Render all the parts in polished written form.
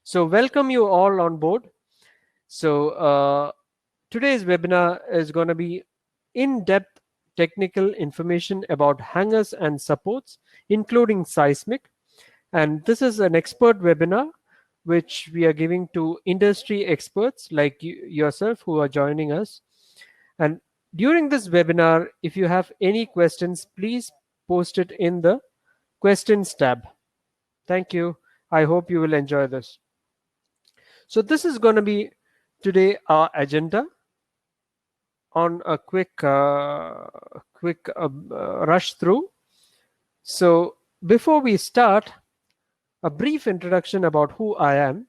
So welcome you all on board. So today's webinar is going to be in-depth technical information about hangers and supports, including SEISMIC. And this is an expert webinar which we are giving to industry experts like yourself who are joining us. And during this webinar, if you have any questions, please post it in the questions tab. Thank you. I hope you will enjoy this. So this is going to be today our agenda on a quick rush through. So before we start, a brief introduction about who I am.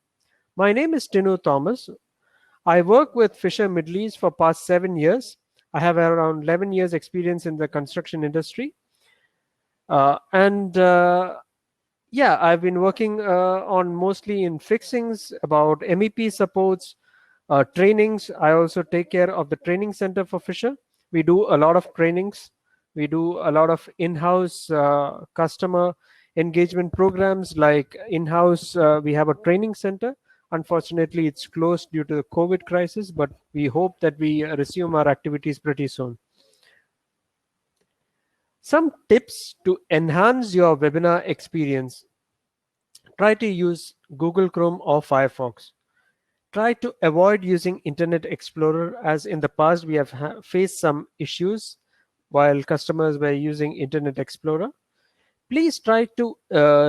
My name is Tinu Thomas. I work with Fisher Middle East for past 7 years. I have around 11 years experience in the construction industry. Yeah, I've been working on mostly in fixings, about MEP supports, trainings. I also take care of the training center for Fisher. We do a lot of trainings. We do a lot of in-house customer engagement programs, like in-house. We have a training center. Unfortunately, it's closed due to the COVID crisis, but we hope that we resume our activities pretty soon. Some tips to enhance your webinar experience. Try to use Google Chrome or Firefox. Try to avoid using Internet Explorer, as in the past we have faced some issues while customers were using Internet Explorer. Please try to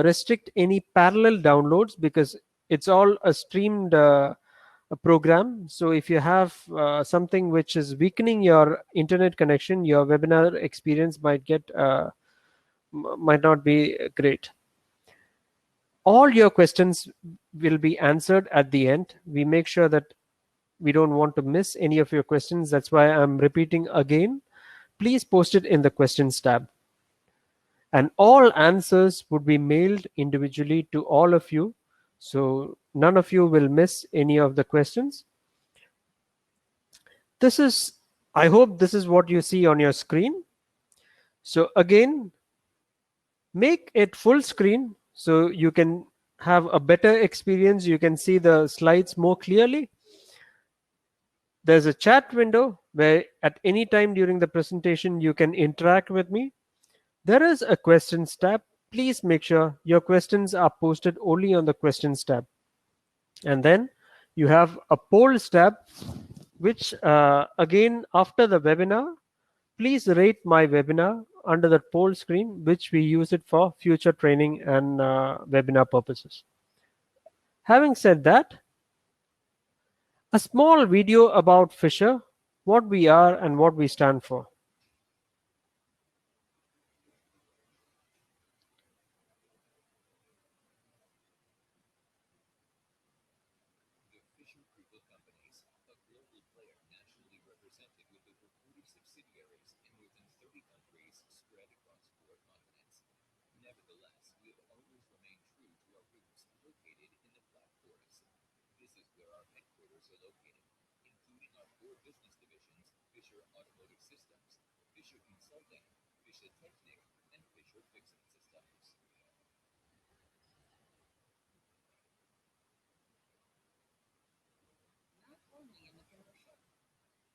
restrict any parallel downloads, because it's all a streamed a program. So if you have something which is weakening your internet connection, your webinar experience might not be great. All your questions will be answered at the end. We make sure that we don't want to miss any of your questions. That's why I'm repeating again. Please post it in the questions tab. And all answers would be mailed individually to all of you. So none of you will miss any of the questions. I hope this is what you see on your screen. So again, make it full screen so you can have a better experience. You can see the slides more clearly. There's a chat window where at any time during the presentation you can interact with me. There is a questions tab. Please make sure your questions are posted only on the questions tab. And then you have a polls tab, which again, after the webinar, please rate my webinar under the poll screen, which we use it for future training and webinar purposes. Having said that, a small video about Fisher, what we are and what we stand for.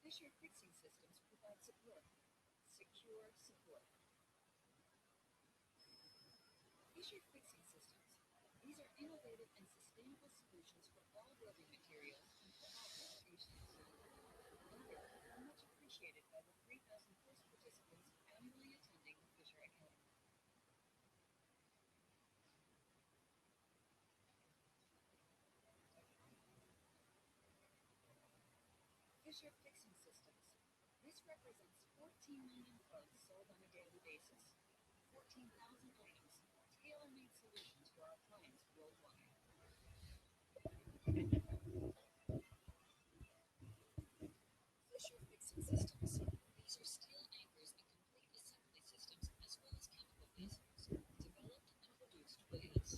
Fisher Fixing Systems provide support, secure support. Fisher Fixing Systems. These are innovative and sustainable solutions for all building materials and for all applications. They are much appreciated by the 3,000 course participants annually attending the Fisher Academy. Fisher Fixing Systems. This represents 14 million parts sold on a daily basis. 14,000 items, tailor-made solutions for our clients worldwide. Fisher Fixing Systems. These are steel anchors and complete assembly systems, as well as chemical fasteners, developed and produced by us.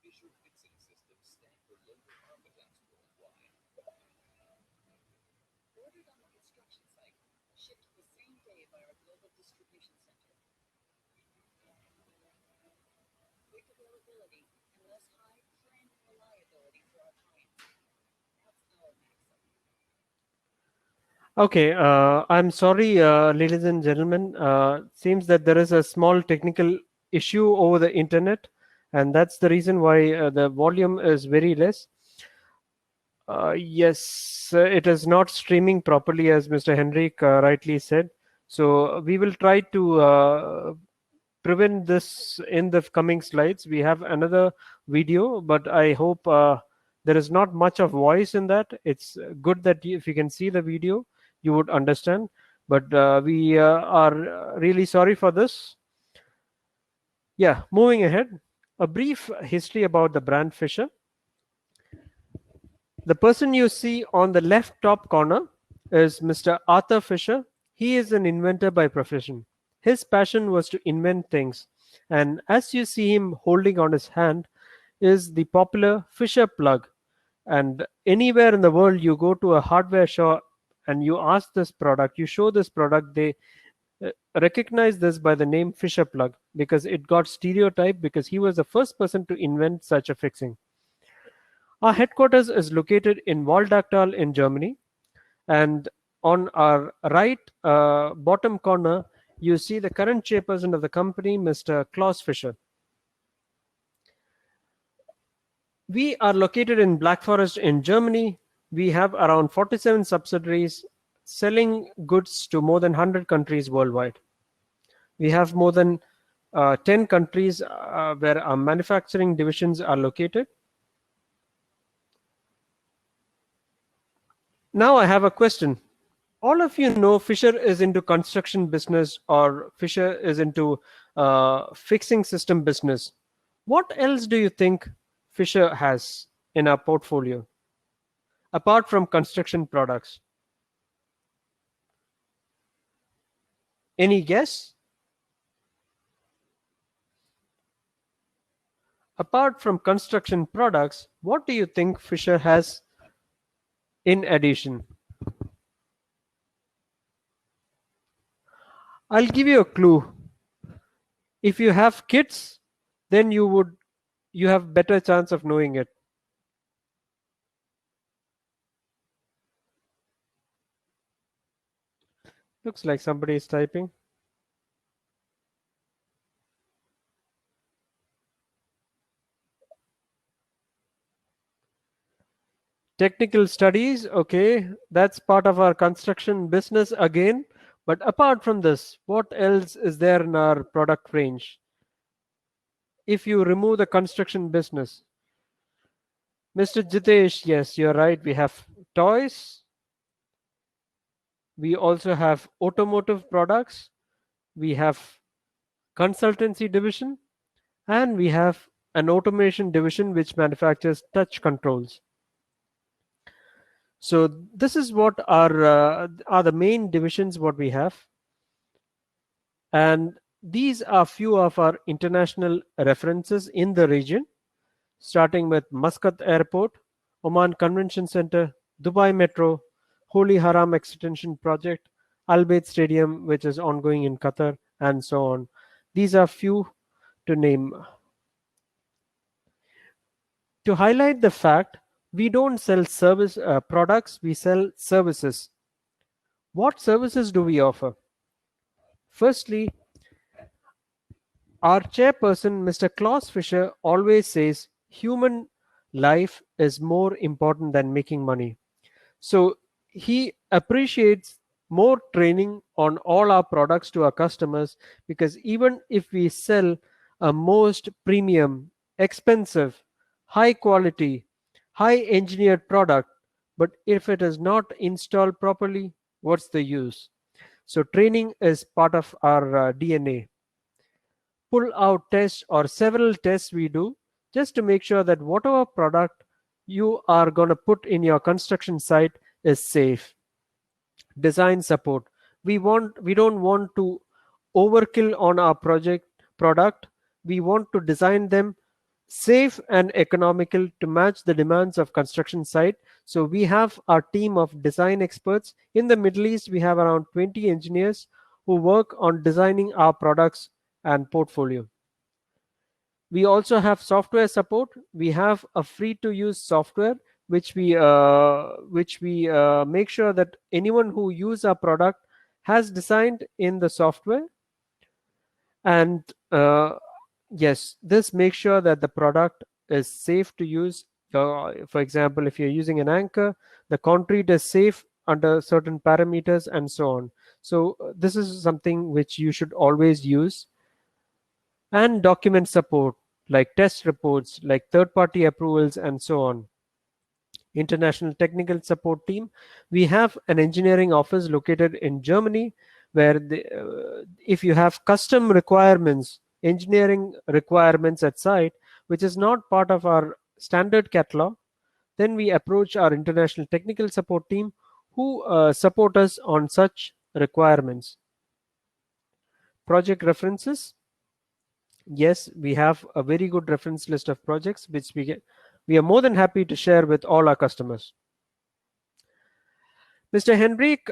Fisher fixing systems stand for local competence worldwide. Ordered on the construction site, shipped the same day by our global distribution center. Quick availability and thus high brand reliability for our clients. That's our maxim. Okay, I'm sorry, ladies and gentlemen. Seems that there is a small technical issue over the internet, and that's the reason why the volume is very less. Yes, it is not streaming properly, as Mr. Henrik rightly said. So we will try to prevent this in the coming slides. We have another video, but I hope there is not much of voice in that. It's good that if you can see the video, you would understand. But we are really sorry for this. Yeah, moving ahead. A brief history about the brand Fisher. The person you see on the left top corner is Mr. Arthur Fisher. He is an inventor by profession. His passion was to invent things, and as you see him holding on his hand is the popular Fisher plug. And anywhere in the world you go to a hardware shop and you ask this product, you show this product, they recognize this by the name Fisher plug because it got stereotyped because he was the first person to invent such a fixing. Our headquarters is located in Waldachtal in Germany, and on our right bottom corner, you see the current chairperson of the company, Mr. Klaus Fischer. We are located in Black Forest in Germany. We have around 47 subsidiaries selling goods to more than 100 countries worldwide. We have more than 10 countries where our manufacturing divisions are located. Now I have a question. All of you know Fisher is into construction business or Fisher is into fixing system business. What else do you think Fisher has in our portfolio apart from construction products? Any guess? Apart from construction products, what do you think Fisher has in addition? I'll give you a clue. If you have kids, then you have better chance of knowing it. Looks like somebody is typing. Technical studies, okay, that's part of our construction business again. But apart from this, what else is there in our product range? If you remove the construction business, Mr. Jitesh, yes, you're right. We have toys. We also have automotive products. We have consultancy division, and we have an automation division which manufactures touch controls. So this is what are the main divisions what we have, and these are few of our international references in the region, starting with Muscat Airport, Oman Convention Center, Dubai Metro, Holy Haram Extension Project, Al Bayt Stadium, which is ongoing in Qatar, and so on. These are few to name. To highlight the fact, we don't sell service products, we sell services. What services do we offer? Firstly, our chairperson, Mr. Klaus Fischer, always says human life is more important than making money. So he appreciates more training on all our products to our customers because even if we sell a most premium, expensive, high quality, high engineered product, but if it is not installed properly, what's the use? So training is part of our DNA. Pull out tests or several tests we do just to make sure that whatever product you are going to put in your construction site is safe. Design support. We don't want to overkill on our product. We want to design them safe and economical to match the demands of construction site. So we have our team of design experts. In the Middle East, we have around 20 engineers who work on designing our products and portfolio. We also have software support. We have a free to use software which we make sure that anyone who use our product has designed in the software. And yes, this makes sure that the product is safe to use. For example, if you're using an anchor, the concrete is safe under certain parameters and so on. So this is something which you should always use. And document support, like test reports, like third-party approvals, and so on. International technical support team. We have an engineering office located in Germany where if you have custom requirements, engineering requirements at site, which is not part of our standard catalog, then we approach our international technical support team who support us on such requirements. Project references. Yes, we have a very good reference list of projects which we are more than happy to share with all our customers. Mr. Henrik,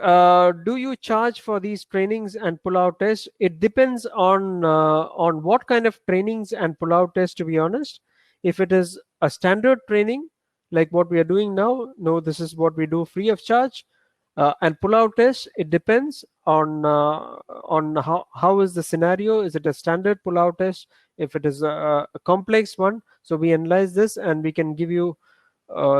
do you charge for these trainings and pull-out tests? It depends on what kind of trainings and pull-out tests, to be honest. If it is a standard training, like what we are doing now, no, this is what we do free of charge. And pull-out test, it depends on how is the scenario. Is it a standard pull-out test? If it is a complex one, so we analyze this and we can give you.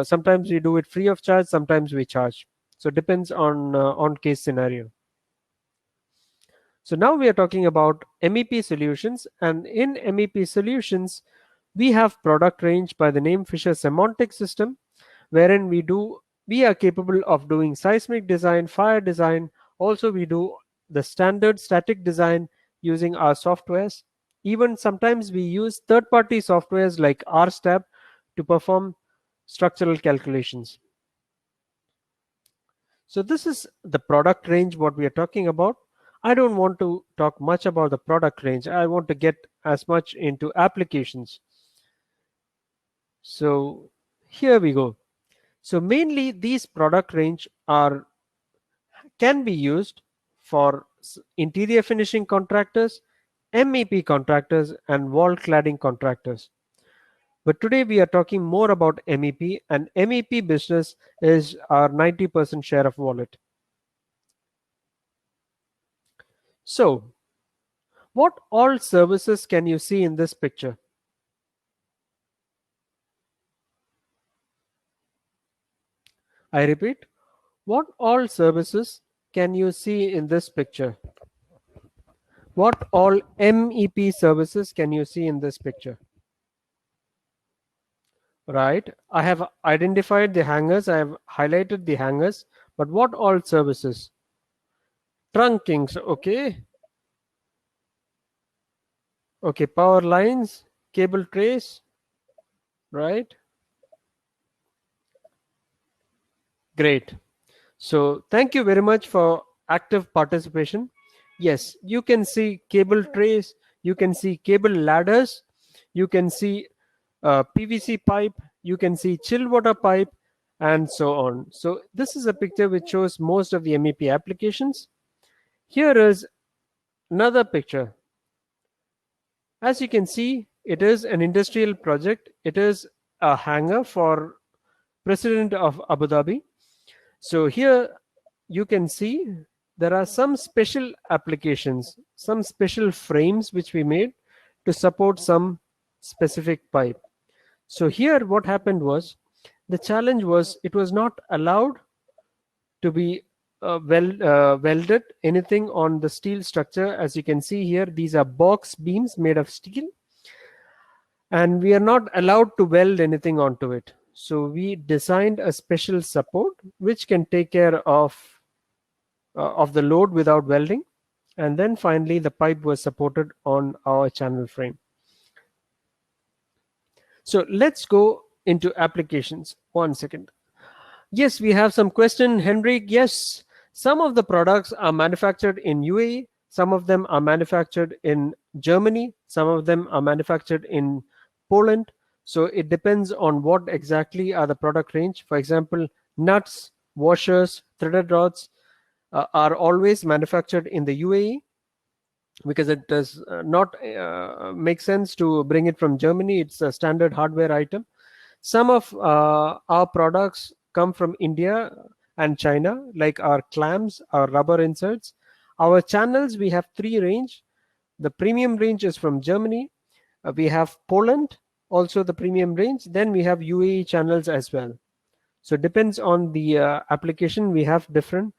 Sometimes we do it free of charge, sometimes we charge. So it depends on case scenario. So now we are talking about MEP solutions, and in MEP solutions, we have product range by the name FISCHER Semantic System, wherein we are capable of doing seismic design, fire design. Also, we do the standard static design using our softwares. Even sometimes we use third-party softwares like RSTAB to perform structural calculations. So this is the product range what we are talking about. I don't want to talk much about the product range. I want to get as much into applications. So here we go. So mainly these product range can be used for interior finishing contractors, MEP contractors, and wall cladding contractors. But today we are talking more about MEP, and MEP business is our 90% share of wallet. So, what all services can you see in this picture? I repeat, what all services can you see in this picture? What all MEP services can you see in this picture? Right, I have identified the hangers, I have highlighted the hangers, but what all services? Trunkings, okay. Okay, power lines, cable trays, right? Great. So thank you very much for active participation. Yes, you can see cable trays, you can see cable ladders, you can see PVC pipe, you can see chill water pipe, and so on. So this is a picture which shows most of the MEP applications. Here is another picture. As you can see, it is an industrial project. It is a hangar for President of Abu Dhabi. So here you can see there are some special applications, some special frames which we made to support some specific pipe. So here what happened was, the challenge was it was not allowed to be welded anything on the steel structure. As you can see here, these are box beams made of steel, and we are not allowed to weld anything onto it. So we designed a special support which can take care of the load without welding, and then finally the pipe was supported on our channel frame. So let's go into applications. 1 second. Yes, we have some question, Henrik. Yes, some of the products are manufactured in UAE, some of them are manufactured in Germany, some of them are manufactured in Poland. So it depends on what exactly are the product range. For example, nuts, washers, threaded rods are always manufactured in the UAE, because it does not make sense to bring it from Germany. It's a standard hardware item. Some of our products come from India and China, like our clamps, our rubber inserts. Our channels, we have three range. The premium range is from Germany. We have Poland, also the premium range. Then we have UAE channels as well. So it depends on the application. We have different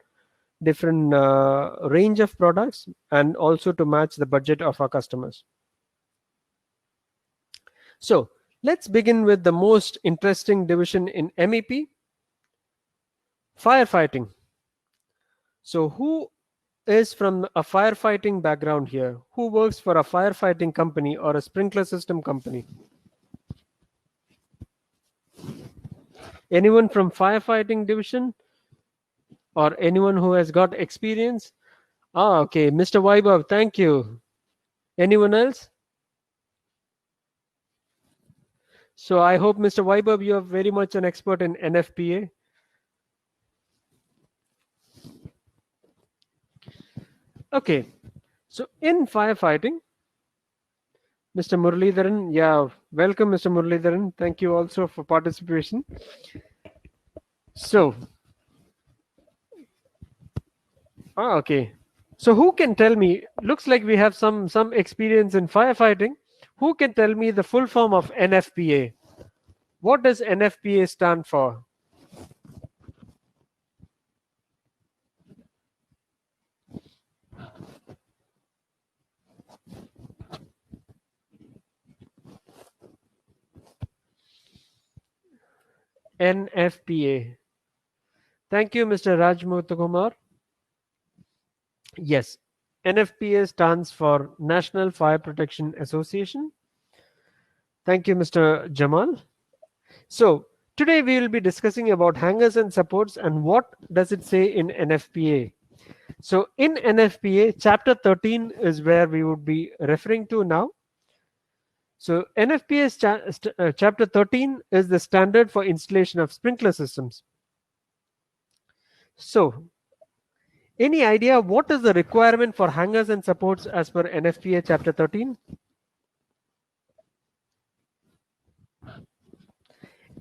range of products, and also to match the budget of our customers. So let's begin with the most interesting division in MEP, firefighting. So who is from a firefighting background here? Who works for a firefighting company or a sprinkler system company? Anyone from firefighting division, or anyone who has got experience? Okay, Mr. Vaibhav, thank you. Anyone else? So I hope, Mr. Vaibhav, you are very much an expert in NFPA. Okay, so in firefighting, Mr. Muralidharan, yeah, welcome, Mr. Muralidharan. Thank you also for participation. So, okay. So who can tell me? Looks like we have some experience in firefighting. Who can tell me the full form of NFPA? What does NFPA stand for? NFPA. Thank you, Mr. Rajmuthukumar. Yes, NFPA stands for National Fire Protection Association. Thank you, Mr. Jamal. So today we will be discussing about hangers and supports and what does it say in NFPA. So in NFPA, chapter 13 is where we would be referring to now. So NFPA's chapter 13 is the standard for installation of sprinkler systems. So any idea what is the requirement for hangers and supports as per NFPA chapter 13?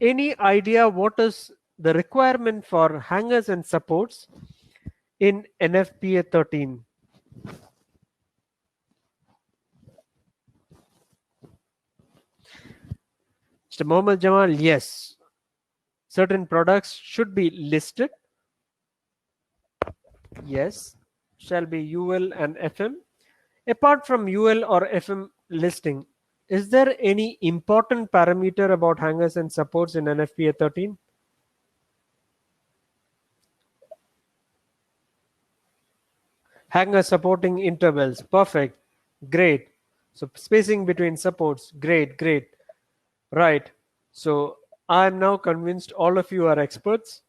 Any idea what is the requirement for hangers and supports in NFPA 13? Mr. Mohammed Jamal, yes. Certain products should be listed. Yes, shall be UL and FM. Apart from UL or FM listing, is there any important parameter about hangers and supports in NFPA 13? Hanger supporting intervals, perfect, great. So spacing between supports, great, great. Right. So I'm now convinced all of you are experts.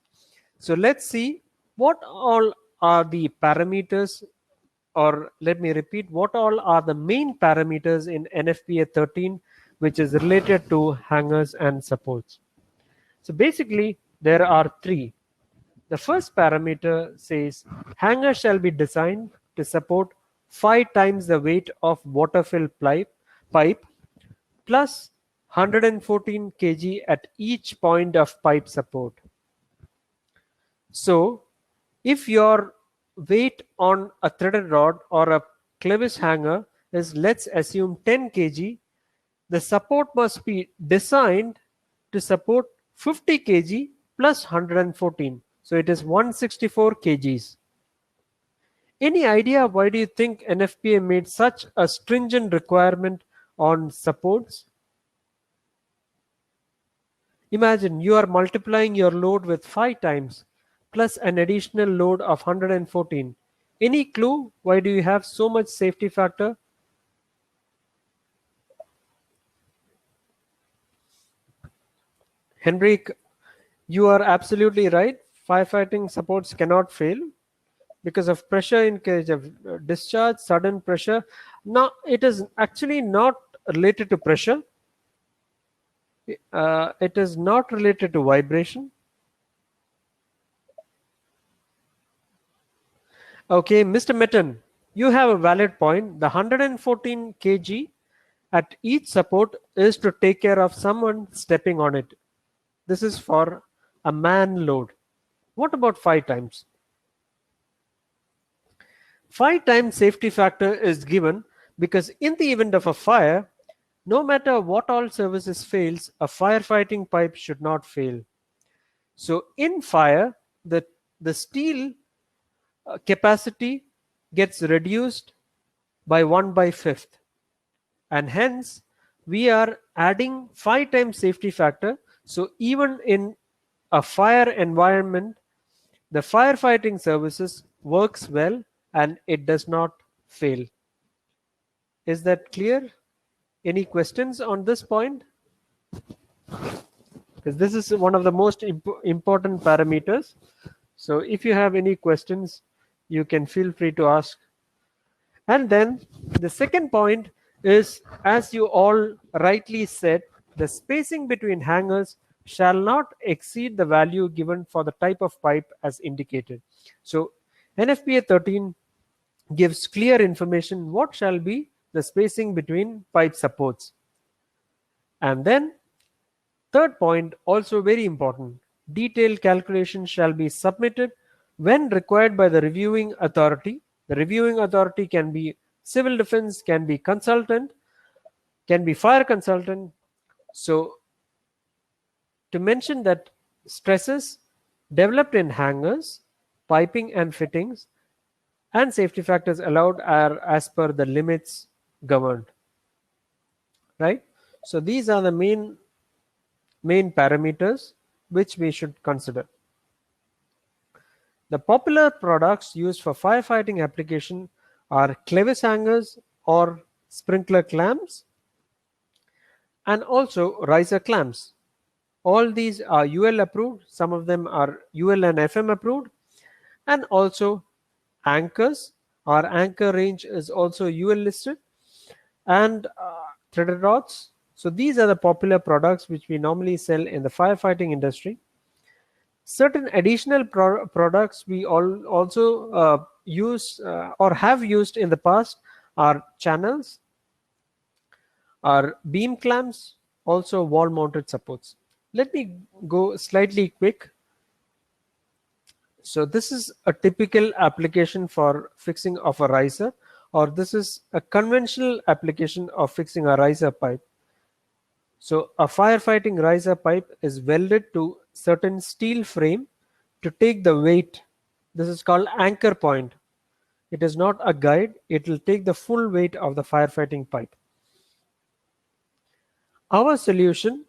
So let's see what all are the parameters, or let me repeat, what all are the main parameters in NFPA 13 which is related to hangers and supports. So basically there are three. The first parameter says hanger shall be designed to support 5 times the weight of water-filled pipe plus 114 kg at each point of pipe support. So if your weight on a threaded rod or a clevis hanger is, let's assume, 10 kg, the support must be designed to support 50 kg plus 114. So it is 164 kgs. Any idea why do you think NFPA made such a stringent requirement on supports? Imagine you are multiplying your load with 5 times plus an additional load of 114. Any clue why do you have so much safety factor? Henrik, you are absolutely right. Firefighting supports cannot fail because of pressure in case of discharge, sudden pressure. Now, it is actually not related to pressure. It is not related to vibration. Okay, Mr. Mitten, you have a valid point. The 114 kg at each support is to take care of someone stepping on it. This is for a man load. What about 5 times? 5 times safety factor is given because in the event of a fire, no matter what all services fails, a firefighting pipe should not fail. So in fire, the steel capacity gets reduced by 1 by 5th, and hence we are adding 5 times safety factor. So even in a fire environment, the firefighting services works well and it does not fail. Is that clear? Any questions on this point? Because this is one of the most important parameters. So if you have any questions, you can feel free to ask. And then the second point is, as you all rightly said, the spacing between hangers shall not exceed the value given for the type of pipe as indicated. So NFPA 13 gives clear information what shall be the spacing between pipe supports. And then third point, also very important, detailed calculation shall be submitted when required by the reviewing authority. The reviewing authority can be civil defense, can be consultant, can be fire consultant. So to mention that stresses developed in hangers, piping and fittings, and safety factors allowed are as per the limits governed. Right? So these are the main parameters which we should consider. The popular products used for firefighting application are clevis hangers or sprinkler clamps, and also riser clamps. All these are UL approved, some of them are UL and FM approved, and also anchors. Our anchor range is also UL listed, and threaded rods. So these are the popular products which we normally sell in the firefighting industry. Certain additional products we also use or have used in the past are channels, are beam clamps, also wall mounted supports. Let me go slightly quick. So this is a typical application for fixing of a riser, or this is a conventional application of fixing a riser pipe. So a firefighting riser pipe is welded to certain steel frame to take the weight. This is called anchor point. It is not a guide. It will take the full weight of the firefighting pipe. Our solution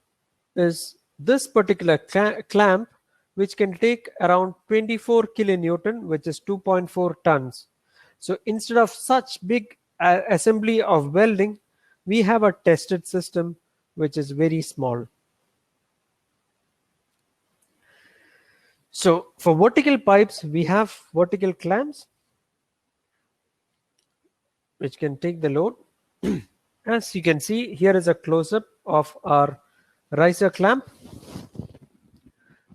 is this particular clamp, which can take around 24 kilonewton, which is 2.4 tons. So instead of such big assembly of welding, we have a tested system which is very small. So for vertical pipes, we have vertical clamps which can take the load. As you can see, here is a close-up of our riser clamp.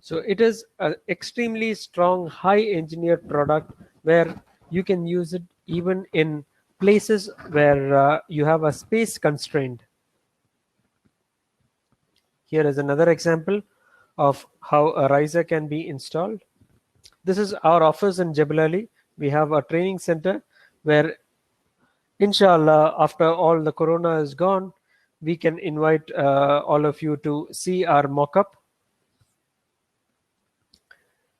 So it is an extremely strong, high engineered product where you can use it even in places where you have a space constraint. Here is another example of how a riser can be installed. This is our office in Jebel Ali. We have a training center where, inshallah, after all the corona is gone, we can invite all of you to see our mock-up.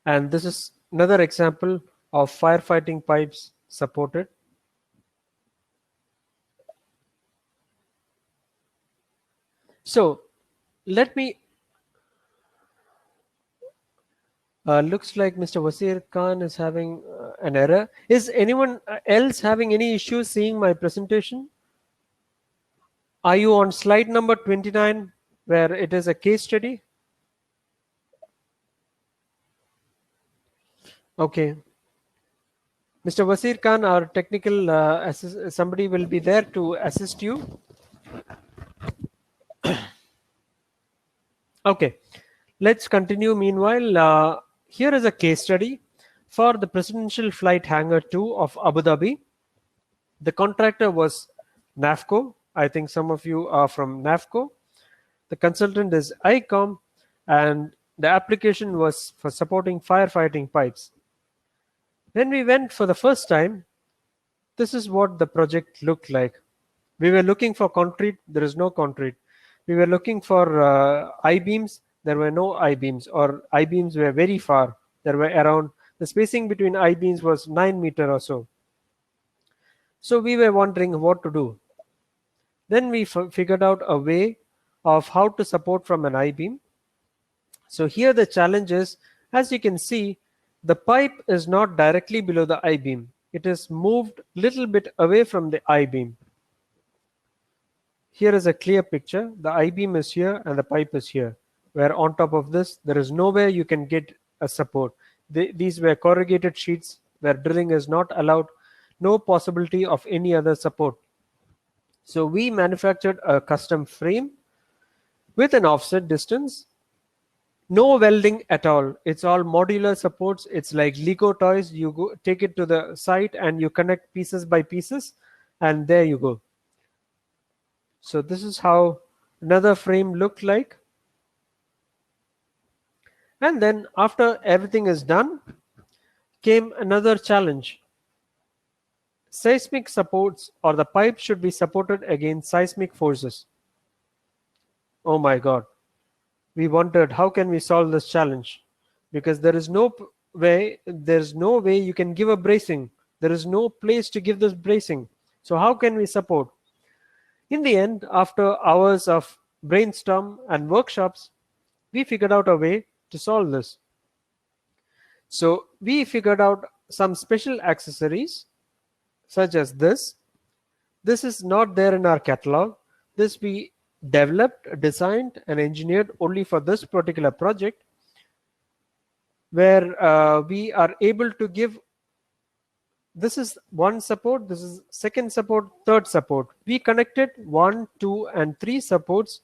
And this is another example of firefighting pipes supported. So let me, looks like Mr. Wasir Khan is having an error. Is anyone else having any issues seeing my presentation? Are you on slide number 29 where it is a case study? Okay. Mr. Wasir Khan, our technical somebody will be there to assist you. Okay, let's continue. Meanwhile, here is a case study for the Presidential Flight Hangar 2 of Abu Dhabi. The contractor was NAFCO. I think some of you are from NAFCO. The consultant is ICOM, and the application was for supporting firefighting pipes. When we went for the first time, this is what the project looked like. We were looking for concrete, there is no concrete. We were looking for I-beams, there were no I-beams, or I-beams were very far. There were around, the spacing between I-beams was 9 meter or so. So we were wondering what to do. Then we figured out a way of how to support from an I-beam. So here the challenge is, as you can see, the pipe is not directly below the I-beam. It is moved little bit away from the I-beam. Here is a clear picture. The I-beam is here and the pipe is here, where on top of this, there is nowhere you can get a support. These were corrugated sheets where drilling is not allowed, no possibility of any other support. So we manufactured a custom frame with an offset distance, no welding at all. It's all modular supports. It's like Lego toys. You go take it to the site and you connect pieces by pieces, and there you go. So this is how another frame looked like. And then after everything is done, came another challenge. Seismic supports, or the pipe should be supported against seismic forces. Oh my God. We wondered, how can we solve this challenge? Because there's no way you can give a bracing. There is no place to give this bracing. So how can we support? In the end, after hours of brainstorm and workshops, we figured out a way to solve this. So we figured out some special accessories such as this. This is not there in our catalog. This we developed, designed, and engineered only for this particular project, where we are able to give. This is one support, this is second support, third support. We connected 1, 2, and 3 supports,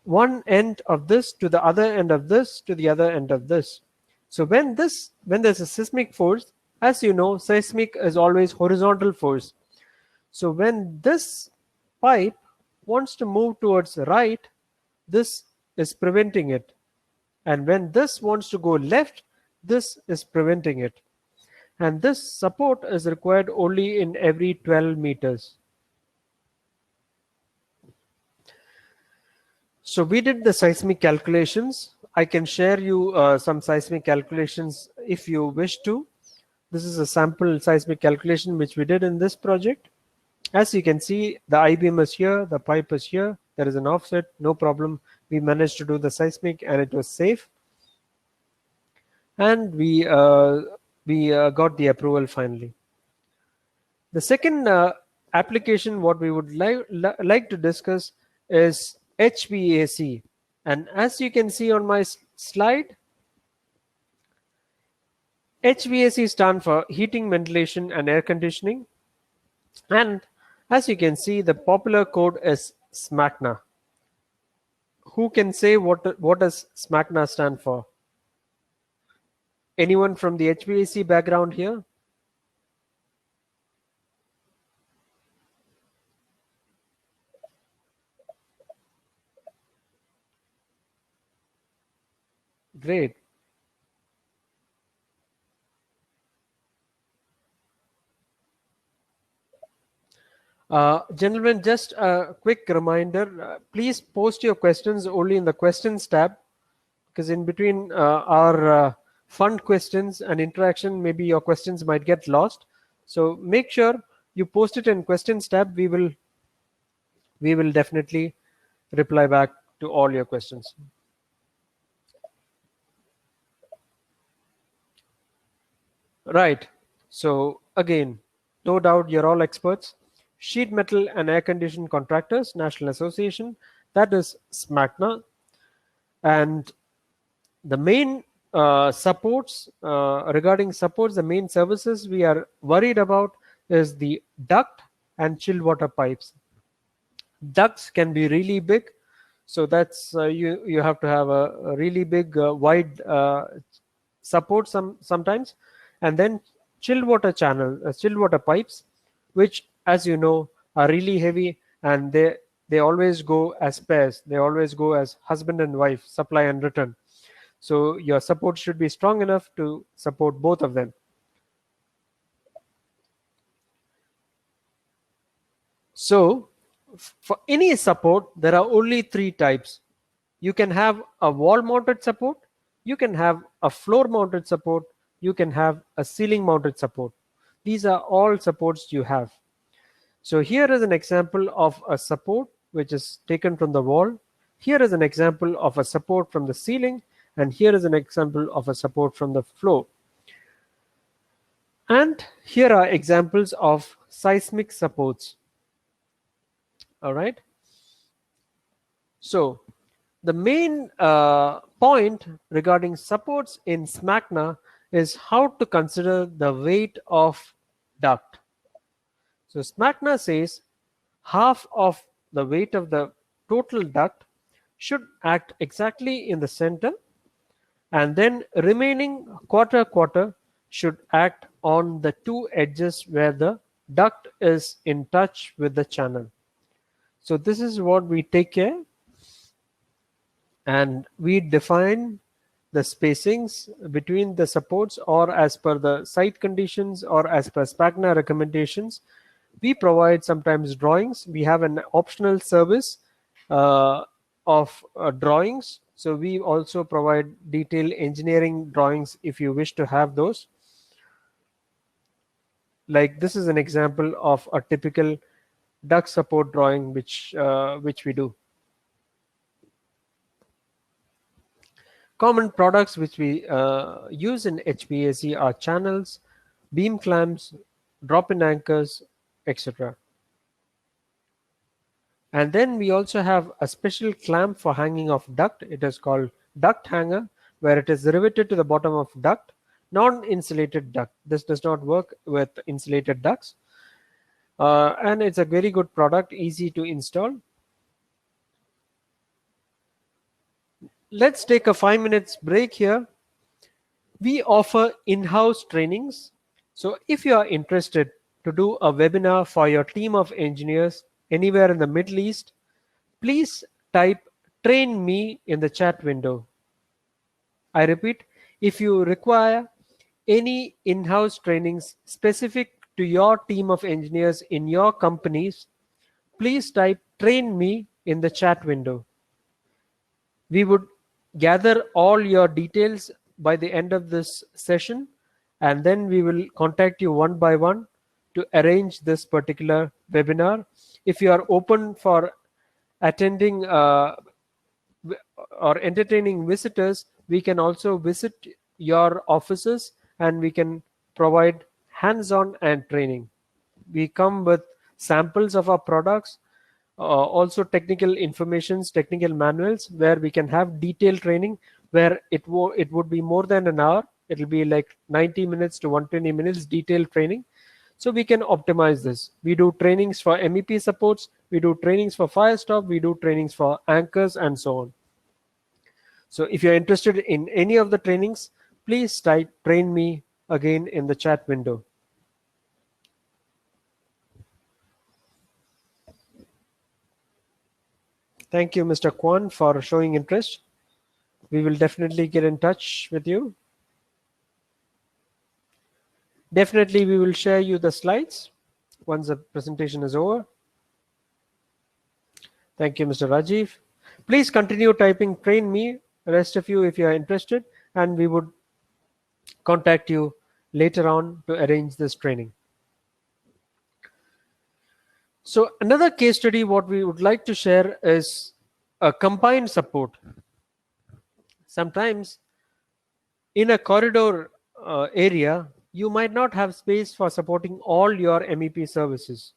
one end of this to the other end of this to the other end of this. So when there's a seismic force, as you know, seismic is always horizontal force. So when this pipe wants to move towards the right, this is preventing it. And when this wants to go left, this is preventing it. And this support is required only in every 12 meters. So we did the seismic calculations. I can share you some seismic calculations if you wish to. This is a sample seismic calculation which we did in this project. As you can see, the I-beam is here, the pipe is here, there is an offset, no problem. We managed to do the seismic and it was safe. And we got the approval finally. The second application what we would like to discuss is HVAC. And as you can see on my slide, HVAC stands for heating, ventilation, and air conditioning. And as you can see, the popular code is SMACNA. Who can say what does SMACNA stand for? Anyone from the HVAC background here? Great. Gentlemen, just a quick reminder, please post your questions only in the questions tab, because in between our fun questions and interaction, maybe your questions might get lost. So make sure you post it in questions tab. We will definitely reply back to all your questions. Right. So again, no doubt you're all experts. Sheet Metal and Air Conditioned Contractors National Association, that is SMACNA. And the main supports, regarding supports, the main services we are worried about is the duct and chilled water pipes. Ducts can be really big. So that's you have to have a really big wide support sometimes, and then chilled water pipes, which, as you know, are really heavy, and they always go as pairs. They always go as husband and wife, supply and return. So your support should be strong enough to support both of them. So for any support, there are only three types. You can have a wall mounted support, you can have a floor mounted support, you can have a ceiling mounted support. These are all supports you have. So here is an example of a support which is taken from the wall. Here is an example of a support from the ceiling, and here is an example of a support from the floor. And here are examples of seismic supports. All right. So the main point regarding supports in SMACNA is how to consider the weight of duct. So SMACNA says half of the weight of the total duct should act exactly in the center, and then remaining quarter should act on the two edges where the duct is in touch with the channel. So this is what we take care, and we define the spacings between the supports, or as per the site conditions or as per SMACNA recommendations. We provide sometimes drawings. We have an optional service of drawings. So we also provide detailed engineering drawings if you wish to have those. Like this is an example of a typical duct support drawing which we do. Common products which we use in HVAC are channels, beam clamps, drop-in anchors, etc. And then we also have a special clamp for hanging of duct. It is called duct hanger, where it is riveted to the bottom of duct, non-insulated duct. This does not work with insulated ducts. And it's a very good product, easy to install. Let's take a 5 minutes break here. We offer in-house trainings. So if you are interested to do a webinar for your team of engineers anywhere in the Middle East, please type "train me" in the chat window. I repeat, if you require any in-house trainings specific to your team of engineers in your companies, please type "train me" in the chat window. We would gather all your details by the end of this session, and then we will contact you one by one to arrange this particular webinar. If you are open for attending or entertaining visitors, we can also visit your offices and we can provide hands-on and training. We come with samples of our products, also technical informations, technical manuals, where we can have detailed training, where it would be more than an hour. It will be like 90 minutes to 120 minutes detailed training. So we can optimize this. We do trainings for MEP supports, we do trainings for fire stop, we do trainings for anchors, and so on. So if you're interested in any of the trainings, please type "train me" again in the chat window. Thank you, Mr. Kwan, for showing interest. We will definitely get in touch with you. Definitely, we will share you the slides once the presentation is over. Thank you, Mr. Rajiv. Please continue typing "train me," the rest of you, if you are interested, and we would contact you later on to arrange this training. So another case study, what we would like to share is a combined support. Sometimes in a corridor area, you might not have space for supporting all your MEP services.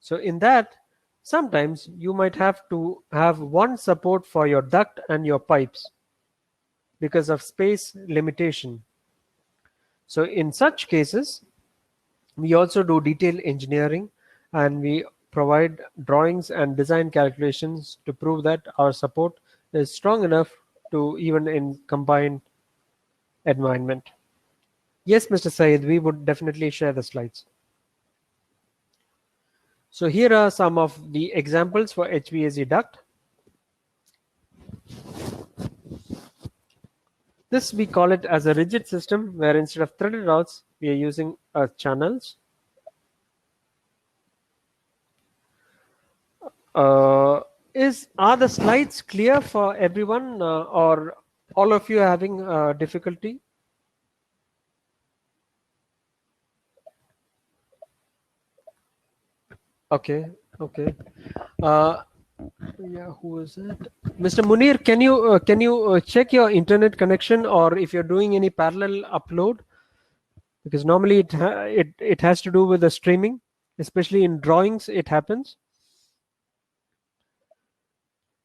So in that, sometimes you might have to have one support for your duct and your pipes because of space limitation. So in such cases, we also do detailed engineering, and we provide drawings and design calculations to prove that our support is strong enough to even in combined environment. Yes, Mr. Said, we would definitely share the slides. So here are some of the examples for HVAC duct. This we call it as a rigid system where instead of threaded routes, we are using channels. Are the slides clear for everyone or all of you are having difficulty? Okay, okay. Yeah, who is it? Mr. Munir, can you check your internet connection or if you're doing any parallel upload? Because normally it has to do with the streaming, especially in drawings it happens.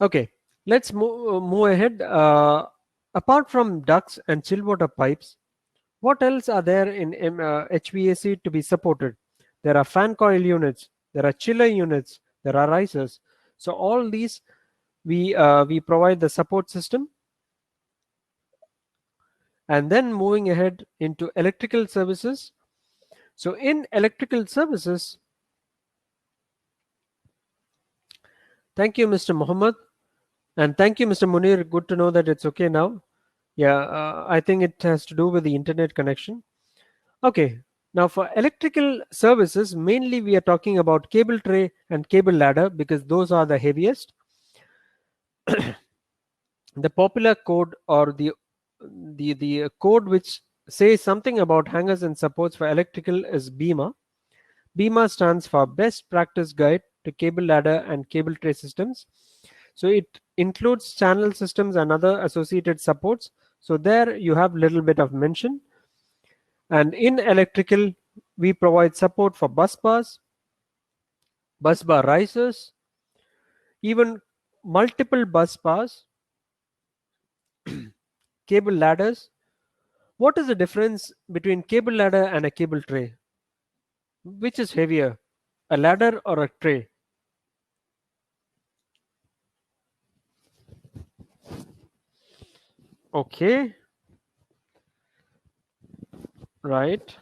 Okay, let's move ahead. Apart from ducts and chill water pipes, what else are there in HVAC to be supported? There are fan coil units, there are chiller units, there are risers. So all these we provide the support system. And then moving ahead into electrical services. So in electrical services, thank you, Mr. Muhammad, and thank you, Mr. Munir. Good to know that it's okay now. Yeah, I think it has to do with the internet connection. Okay, now for electrical services, mainly we are talking about cable tray and cable ladder because those are the heaviest. The popular code or the code which says something about hangers and supports for electrical is BEMA. BEMA stands for Best Practice Guide to Cable Ladder and Cable Tray Systems. So it includes channel systems and other associated supports. So there you have a little bit of mention. And in electrical, we provide support for bus bars, bus bar risers, even multiple bus bars, cable ladders. What is the difference between cable ladder and a cable tray? Which is heavier, a ladder or a tray? Okay, right.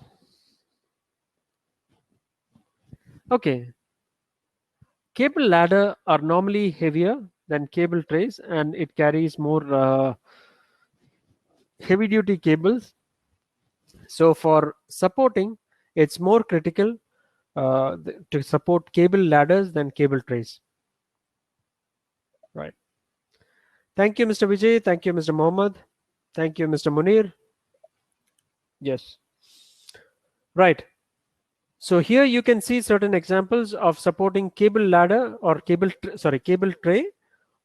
Okay, cable ladder are normally heavier than cable trays and it carries more heavy duty cables. So for supporting, it's more critical to support cable ladders than cable trays. Right. Thank you, Mr. Vijay. Thank you, Mr. Mohammed. Thank you, Mr. Munir. Yes. Right. So here you can see certain examples of supporting cable ladder or cable tray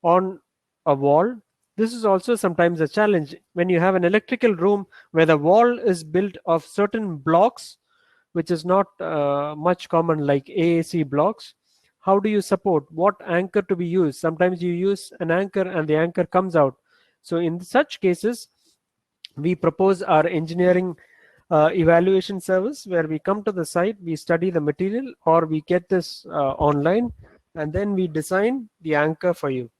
on a wall. This is also sometimes a challenge when you have an electrical room where the wall is built of certain blocks, which is not much common like AAC blocks. How do you support? What anchor to be used? Sometimes you use an anchor and the anchor comes out. So in such cases, we propose our engineering evaluation service where we come to the site, we study the material or we get this online and then we design the anchor for you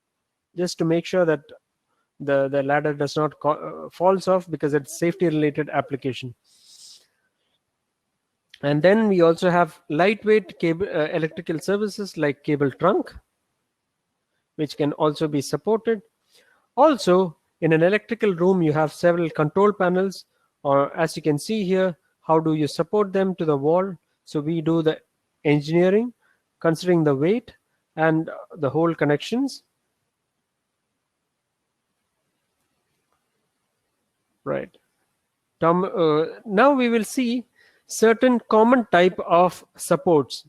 just to make sure that the ladder does not falls off because it's safety related application. And then we also have lightweight cable electrical services like cable trunk, which can also be supported. Also, in an electrical room, you have several control panels, or as you can see here, how do you support them to the wall? So we do the engineering, considering the weight and the whole connections. Right. Now we will see certain common type of supports.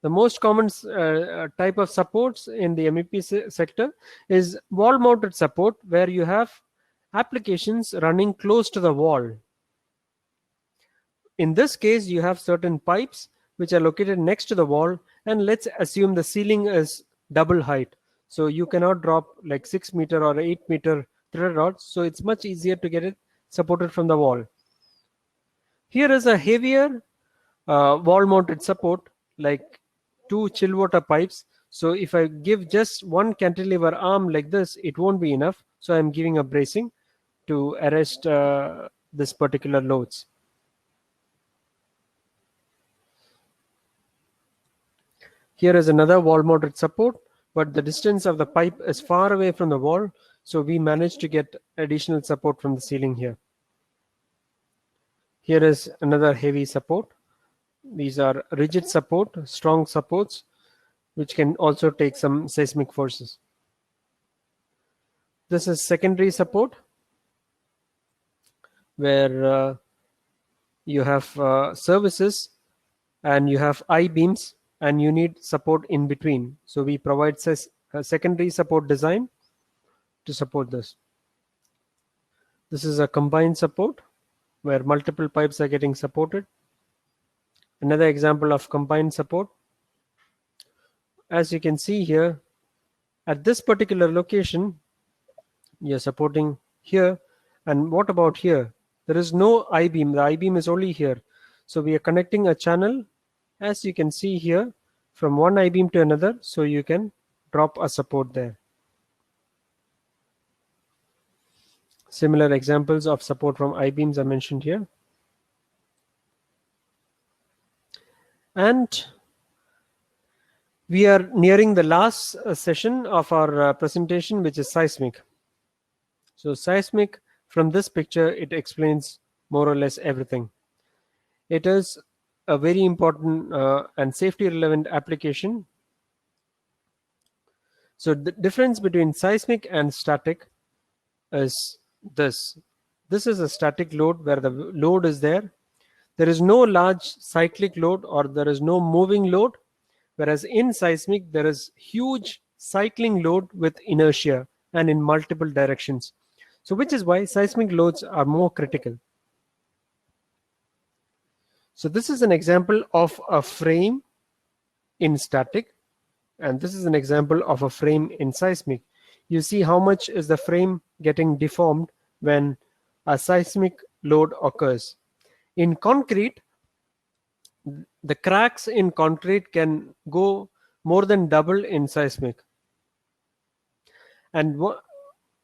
The most common type of supports in the MEP sector is wall mounted support where you have applications running close to the wall. In this case, you have certain pipes which are located next to the wall and let's assume the ceiling is double height. So you cannot drop like 6 meter or 8 meter thread rods. So it's much easier to get it supported from the wall. Here is a heavier wall mounted support like 2 chill water pipes. So if I give just one cantilever arm like this, it won't be enough. So I'm giving a bracing to arrest this particular loads. Here is another wall mounted support, but the distance of the pipe is far away from the wall, so we managed to get additional support from the ceiling here. Here is another heavy support. These are rigid support, strong supports, which can also take some seismic forces. This is secondary support, where you have services and you have I-beams and you need support in between. So we provide a secondary support design to support this. This is a combined support where multiple pipes are getting supported. Another example of combined support. As you can see here, at this particular location, you're supporting here. And what about here? There is no I-beam. The I-beam is only here. So we are connecting a channel, as you can see here, from one I-beam to another, so you can drop a support there. Similar examples of support from I-beams are mentioned here. And we are nearing the last session of our presentation, which is seismic. So seismic, from this picture, it explains more or less everything. It is a very important and safety relevant application. So the difference between seismic and static is this. This is a static load where the load is there. There is no large cyclic load or there is no moving load. Whereas in seismic, there is huge cycling load with inertia and in multiple directions. So which is why seismic loads are more critical. So this is an example of a frame in static, and this is an example of a frame in seismic. You see how much is the frame getting deformed when a seismic load occurs. In concrete, the cracks in concrete can go more than double in seismic. And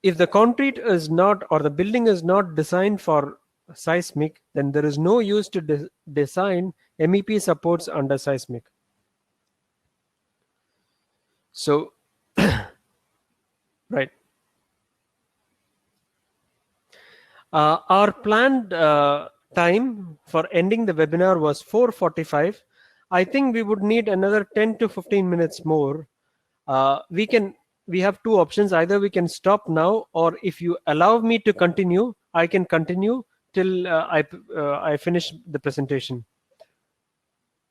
if the concrete is not, or the building is not designed for seismic, then there is no use to design MEP supports under seismic. So, right. Our planned time for ending the webinar was 4:45. I think we would need another 10 to 15 minutes more. We have two options. Either we can stop now, or if you allow me to continue, I can continue till I finish the presentation.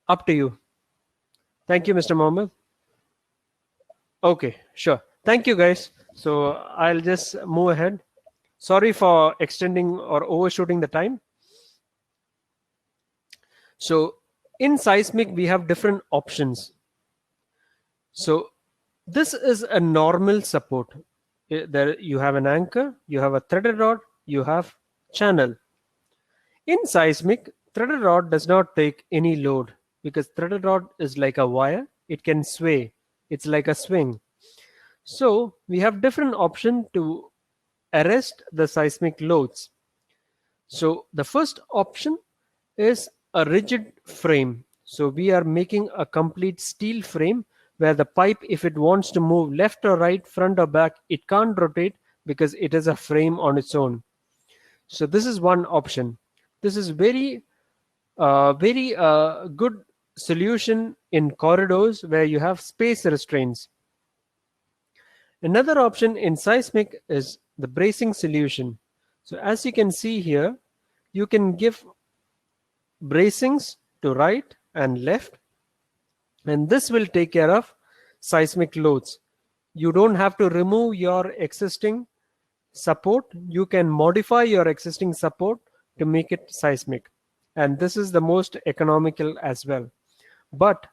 Up to you. Thank you, Mr. Mohammed. Okay, sure. Thank you, guys. So I'll just move ahead. Sorry for extending or overshooting the time. So in seismic, we have different options. So this is a normal support. There you have an anchor, you have a threaded rod, you have channel. In seismic, threaded rod does not take any load because threaded rod is like a wire. It can sway. It's like a swing. So we have different options to arrest the seismic loads. So the first option is a rigid frame. So we are making a complete steel frame where the pipe, if it wants to move left or right, front or back, it can't rotate because it is a frame on its own. So this is one option. This is very good solution in corridors where you have space restraints. Another option in seismic is the bracing solution. So as you can see here, you can give bracings to right and left, and this will take care of seismic loads. You don't have to remove your existing support. You can modify your existing support to make it seismic, and this is the most economical as well. But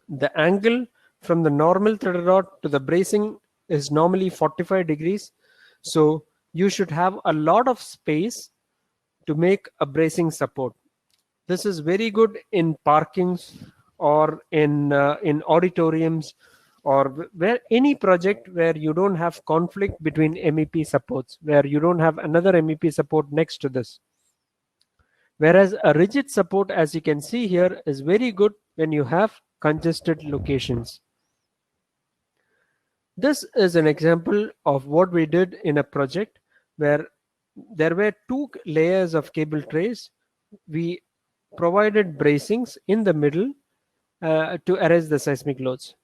the angle from the normal threaded rod to the bracing is normally 45 degrees. So you should have a lot of space to make a bracing support. This is very good in parkings or in auditoriums, or where any project where you don't have conflict between MEP supports, where you don't have another MEP support next to this. Whereas a rigid support, as you can see here, is very good when you have congested locations. This is an example of what we did in a project where there were two layers of cable trays. We provided bracings in the middle to arrest the seismic loads.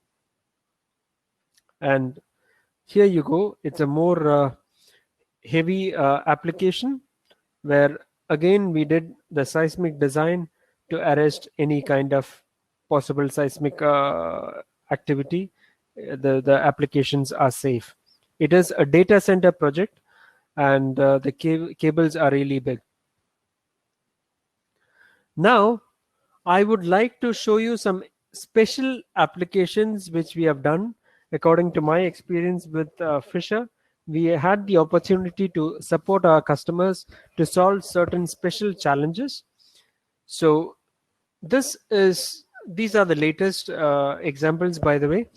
And here you go. It's a more heavy application where again we did the seismic design to arrest any kind of possible seismic activity. The applications are safe. It is a data center project, and the cables are really big. Now I would like to show you some special applications which we have done. According to my experience with Fisher, we had the opportunity to support our customers to solve certain special challenges. So these are the latest examples, by the way.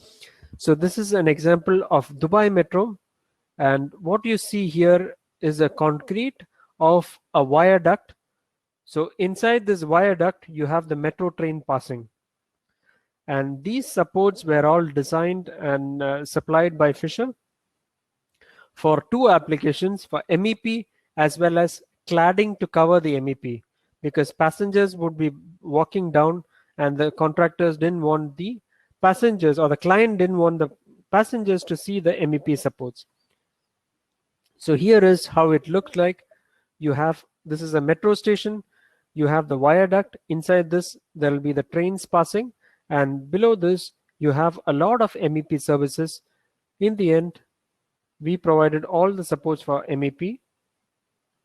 So this is an example of Dubai Metro, and what you see here is a concrete of a viaduct. So inside this viaduct, you have the metro train passing. And these supports were all designed and supplied by Fisher for two applications, for MEP as well as cladding to cover the MEP, because passengers would be walking down and the contractors didn't want the passengers, or the client didn't want the passengers to see the MEP supports. So here is how it looked like. This is a metro station. You have the viaduct. Inside this, there will be the trains passing. And below this, you have a lot of MEP services. In the end, we provided all the supports for MEP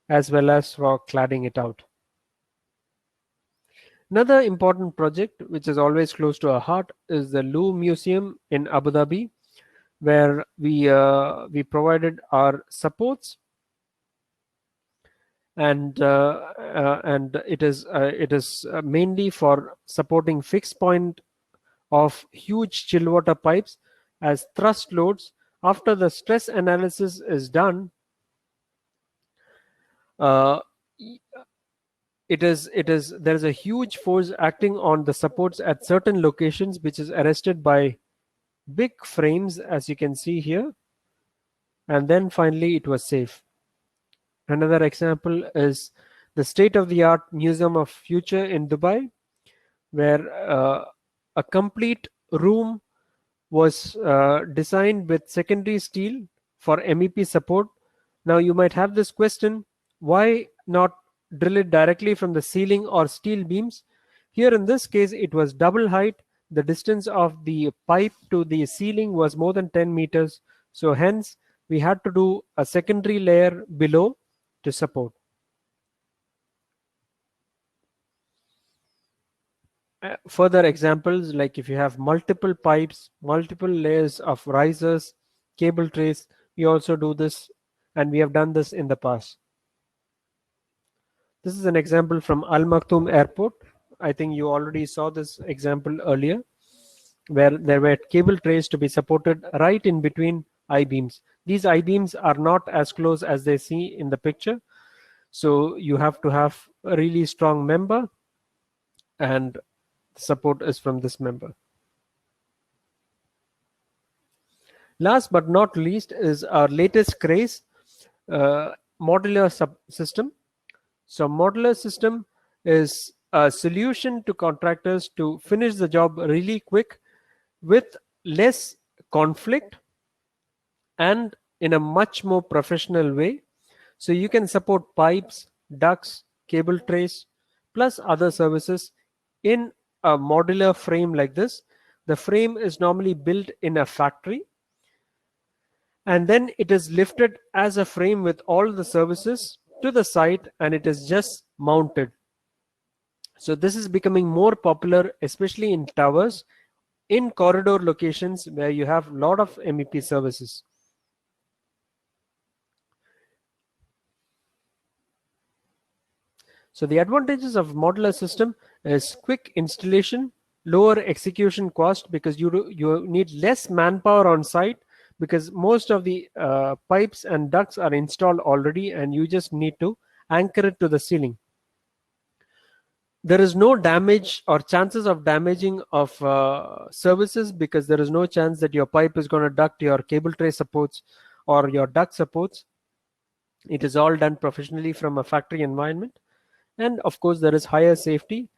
as well as for cladding it out. Another important project, which is always close to our heart, is the Louvre Museum in Abu Dhabi, where we provided our supports, and it is mainly for supporting fixed point of huge chill water pipes as thrust loads. After the stress analysis is done, there is a huge force acting on the supports at certain locations, which is arrested by big frames, as you can see here, and then finally it was safe. Another example is the state-of-the-art Museum of Future in Dubai, where a complete room was designed with secondary steel for MEP support. Now you might have this question, why not drill it directly from the ceiling or steel beams? Here in this case, it was double height. The distance of the pipe to the ceiling was more than 10 meters. So hence, we had to do a secondary layer below to support. Further examples, like if you have multiple pipes, multiple layers of risers, cable trays, we also do this, and we have done this in the past. This is an example from Al Maktoum Airport. I think you already saw this example earlier, where there were cable trays to be supported right in between I-beams. These I-beams are not as close as they see in the picture, so you have to have a really strong member, and support is from this member. Last but not least is our latest craze, modular system. So modular system is a solution to contractors to finish the job really quick with less conflict and in a much more professional way. So you can support pipes, ducts, cable trays, plus other services in a modular frame like this. The frame is normally built in a factory, and then it is lifted as a frame with all the services to the site, and it is just mounted. So this is becoming more popular, especially in towers, in corridor locations where you have a lot of MEP services. So the advantages of modular system is quick installation, lower execution cost because you need less manpower on site, because most of the pipes and ducts are installed already and you just need to anchor it to the ceiling. There is no damage or chances of damaging of services, because there is no chance that your pipe is going to duct your cable tray supports or your duct supports. It is all done professionally from a factory environment. And of course, there is higher safety.